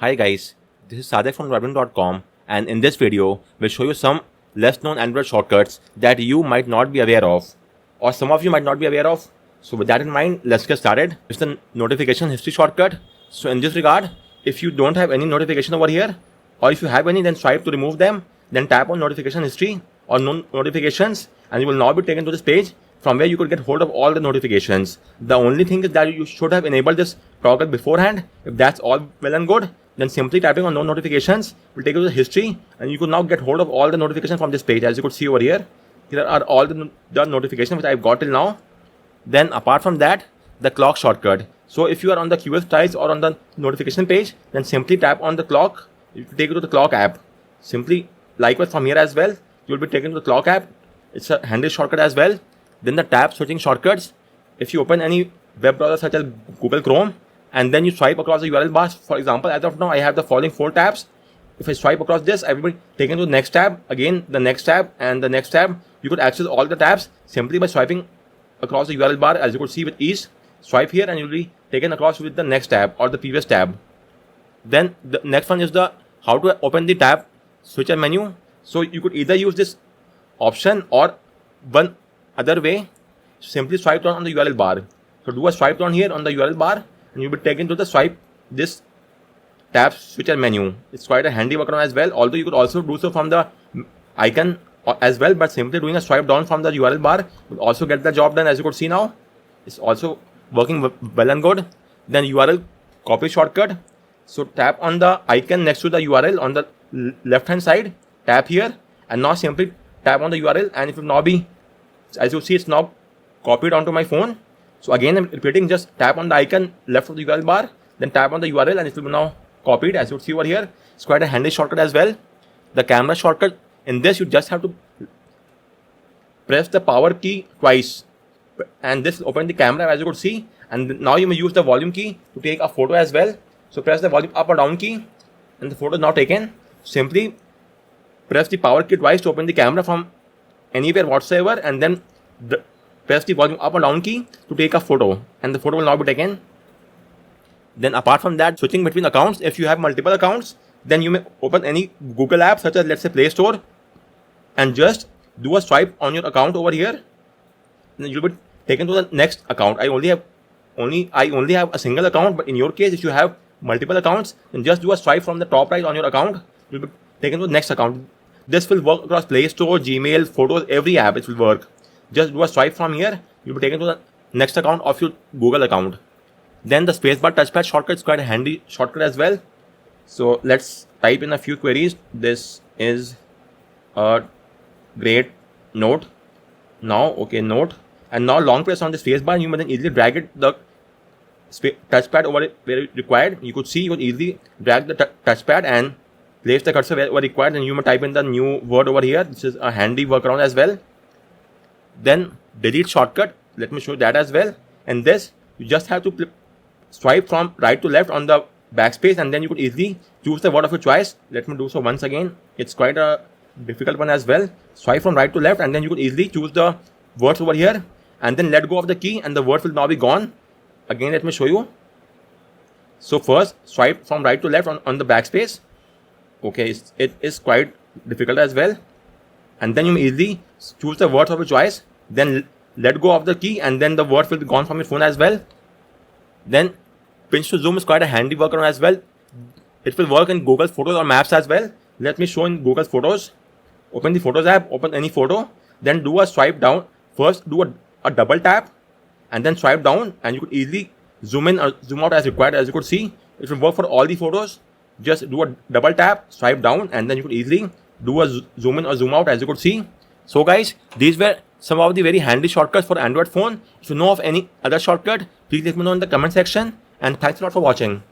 Hi guys, this is Sadek from Driving.com, and in this video, we'll show you some less known Android shortcuts that you might not be aware of, or some of you might not be aware of. So with that in mind, let's get started. It's the notification history shortcut. So in this regard, if you don't have any notification over here, or if you have any, then swipe to remove them, then tap on notification history or no notifications, and you will now be taken to this page from where you could get hold of all the notifications. The only thing is that you should have enabled this toggle beforehand. If that's all well and good, then simply tapping on no notifications will take you to the history, and you could now get hold of all the notifications from this page. As you could see over here, here are all the notifications which I've got till now. Then apart from that, the clock shortcut. So if you are on the QS tiles or on the notification page, then simply tap on the clock. It will take you to the clock app. Simply likewise from here as well, you will be taken to the clock app. It's a handy shortcut as well. Then the tab switching shortcuts. If you open any web browser such as Google Chrome, and then you swipe across the URL bar, for example, as of now, I have the following 4 tabs. If I swipe across this, I will be taken to the next tab, again, the next tab, and the next tab. You could access all the tabs simply by swiping across the URL bar, as you could see with ease. Swipe here and you'll be taken across with the next tab or the previous tab. Then the next one is the how to open the tab switcher menu. So you could either use this option or one other way. Simply swipe down on the URL bar. So do a swipe down here on the URL bar, and you'll be taken to the swipe this tab switcher menu. It's quite a handy workaround as well, although you could also do so from the icon as well, but simply doing a swipe down from the URL bar will also get the job done. As you could see now, it's also working well and good. Then URL copy shortcut. So tap on the icon next to the URL on the left hand side, tap here, and now simply tap on the URL, and it will now be, as you see, it's now copied onto my phone. So again, I'm repeating, just tap on the icon left of the URL bar, then tap on the URL, and it will be now copied, as you see over here. It's quite a handy shortcut as well. The camera shortcut, in this you just have to press the power key twice, and this will open the camera, as you could see. And now you may use the volume key to take a photo as well. So press the volume up or down key, and the photo is now taken. Simply press the power key twice to open the camera from anywhere whatsoever, and then press the volume up or down key to take a photo, and the photo will now be taken. Then apart from that, switching between accounts, if you have multiple accounts, then you may open any Google app such as, let's say, Play Store, and just do a swipe on your account over here, and you'll be taken to the next account. I only have a single account, but in your case, if you have multiple accounts, then just do a swipe from the top right on your account. You'll be taken to the next account. This will work across Play Store, Gmail, Photos, every app. It will work. Just do a swipe from here. You'll be taken to the next account of your Google account. Then the Spacebar touchpad shortcut is quite a handy shortcut as well. So let's type in a few queries. This is a great note. Now, okay, note. And now long press on the spacebar, you may then easily drag it the touchpad over where required. You could see you could easily drag the touchpad and place the cursor where required, and you may type in the new word over here. This is a handy workaround as well. Then delete shortcut, let me show you that as well. And this, you just have to swipe from right to left on the backspace, and then you could easily choose the word of your choice. Let me do so once again. It's quite a difficult one as well. Swipe from right to left, and then you could easily choose the words over here, and then let go of the key, and the word will now be gone. Again, let me show you. So first, swipe from right to left on the backspace. Okay, it is quite difficult as well. And then you may easily choose the words of your choice, then let go of the key, and then the word will be gone from your phone as well. Then pinch to zoom is quite a handy workaround as well. It will work in Google Photos or Maps as well. Let me show in Google Photos. Open the Photos app, open any photo, then do a swipe down. First do a double tap, and then swipe down, and you could easily zoom in or zoom out as required. As you could see, it will work for all the photos. Just do a double tap, swipe down, and then you could easily do a zoom in or zoom out, as you could see. So guys, these were some of the very handy shortcuts for Android phone. If you know of any other shortcut, please let me know in the comment section, and thanks a lot for watching.